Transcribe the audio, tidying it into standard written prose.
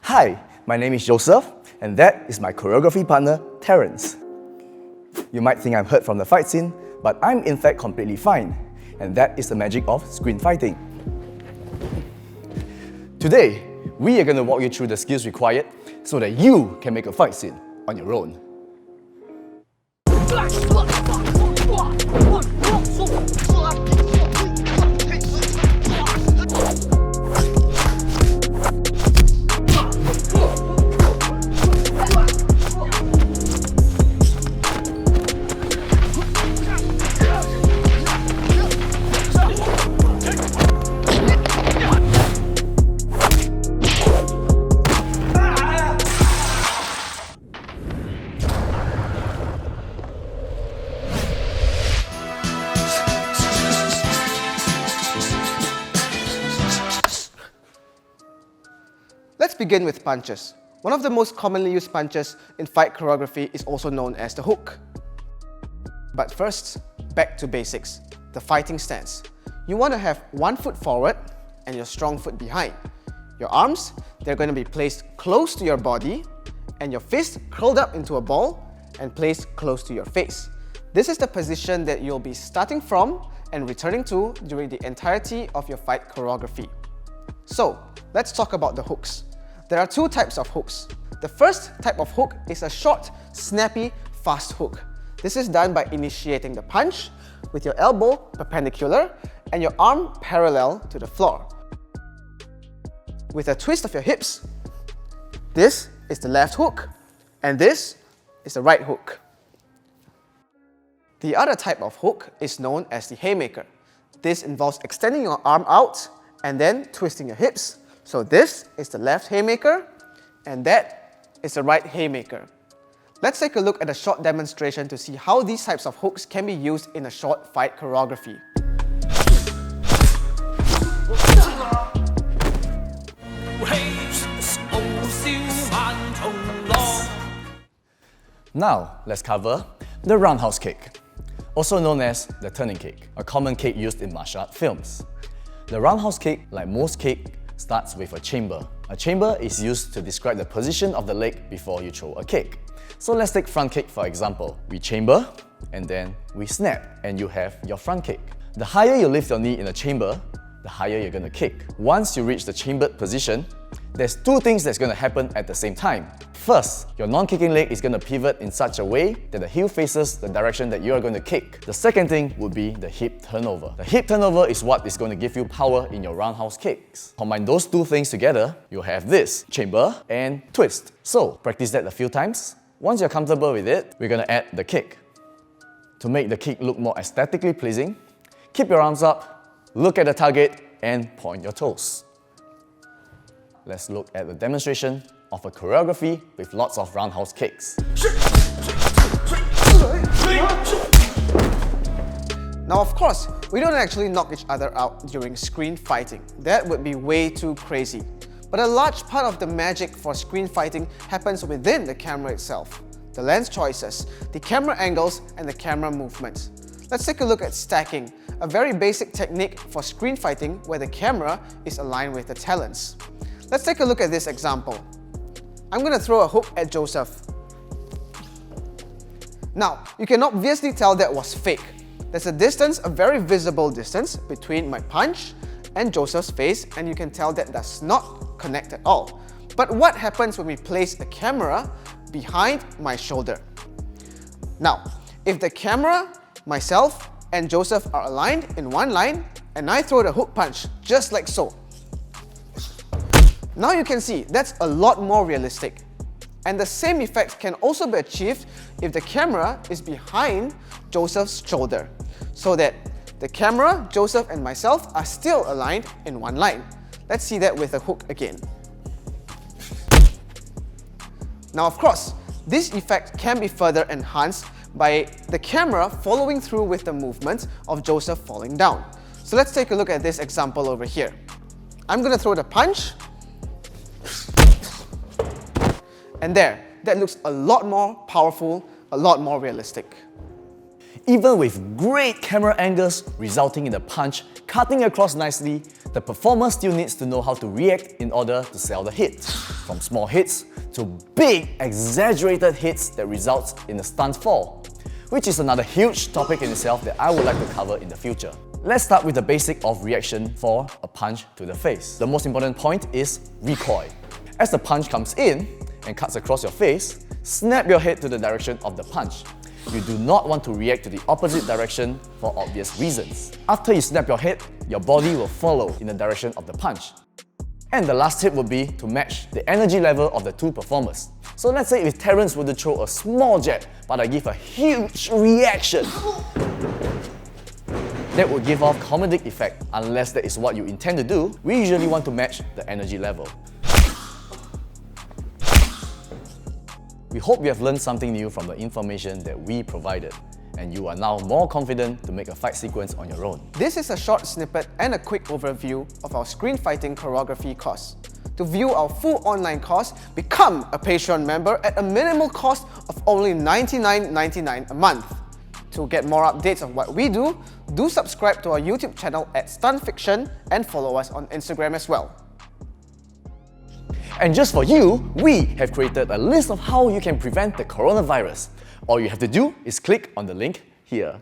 Hi, my name is Joseph, and that is my choreography partner, Terence. You might think I'm hurt from the fight scene, but I'm in fact completely fine, and that is the magic of screen fighting. Today, we are going to walk you through the skills required so that you can make a fight scene on your own. Let's begin with punches. One of the most commonly used punches in fight choreography is also known as the hook. But first, back to basics, the fighting stance. You want to have one foot forward and your strong foot behind. Your arms, they're going to be placed close to your body and your fist curled up into a ball and placed close to your face. This is the position that you'll be starting from and returning to during the entirety of your fight choreography. So, let's talk about the hooks. There are two types of hooks. The first type of hook is a short, snappy, fast hook. This is done by initiating the punch with your elbow perpendicular and your arm parallel to the floor. With a twist of your hips, this is the left hook and this is the right hook. The other type of hook is known as the haymaker. This involves extending your arm out and then twisting your hips. So this is the left haymaker and that is the right haymaker. Let's take a look at a short demonstration to see how these types of hooks can be used in a short fight choreography. Now, let's cover the roundhouse kick, also known as the turning kick, a common kick used in martial art films. The roundhouse kick, like most kick, starts with a chamber. A chamber is used to describe the position of the leg before you throw a kick. So let's take front kick for example. We chamber, and then we snap, and you have your front kick. The higher you lift your knee in a chamber, the higher you're going to kick. Once you reach the chambered position, there's two things that's going to happen at the same time. First, your non-kicking leg is going to pivot in such a way that the heel faces the direction that you are going to kick. The second thing would be the hip turnover. The hip turnover is what is going to give you power in your roundhouse kicks. Combine those two things together, you'll have this, chamber and twist. So, practice that a few times. Once you're comfortable with it, we're going to add the kick. To make the kick look more aesthetically pleasing, keep your arms up, look at the target and point your toes. Let's look at the demonstration of a choreography with lots of roundhouse kicks. Now of course, we don't actually knock each other out during screen fighting. That would be way too crazy. But a large part of the magic for screen fighting happens within the camera itself. The lens choices, the camera angles and the camera movements. Let's take a look at stacking, a very basic technique for screen fighting where the camera is aligned with the talons. Let's take a look at this example. I'm going to throw a hook at Joseph. Now, you can obviously tell that was fake. There's a distance, a very visible distance between my punch and Joseph's face, and you can tell that does not connect at all. But what happens when we place a camera behind my shoulder? Now, if the camera, myself, and Joseph are aligned in one line, and I throw the hook punch just like so, now you can see that's a lot more realistic. And the same effect can also be achieved if the camera is behind Joseph's shoulder, so that the camera, Joseph and myself are still aligned in one line. Let's see that with a hook again. Now of course, this effect can be further enhanced by the camera following through with the movement of Joseph falling down. So let's take a look at this example over here. I'm going to throw the punch. And there, that looks a lot more powerful, a lot more realistic. Even with great camera angles resulting in the punch cutting across nicely, the performer still needs to know how to react in order to sell the hit. From small hits to big, exaggerated hits that results in a stunt fall, which is another huge topic in itself that I would like to cover in the future. Let's start with the basic of reaction for a punch to the face. The most important point is recoil. As the punch comes in and cuts across your face, snap your head to the direction of the punch. You do not want to react to the opposite direction for obvious reasons. After you snap your head, your body will follow in the direction of the punch. And the last tip would be to match the energy level of the two performers. So let's say if Terrence were to throw a small jab, but I give a huge reaction, that would give off comedic effect. Unless that is what you intend to do, we usually want to match the energy level. We hope you have learned something new from the information that we provided, and you are now more confident to make a fight sequence on your own. This is a short snippet and a quick overview of our screen fighting choreography course. To view our full online course, become a Patreon member at a minimal cost of only $99.99 a month. To get more updates on what we do subscribe to our YouTube channel at Stunt Fiction and follow us on Instagram as well. And just for you, we have created a list of how you can prevent the coronavirus. All you have to do is click on the link here.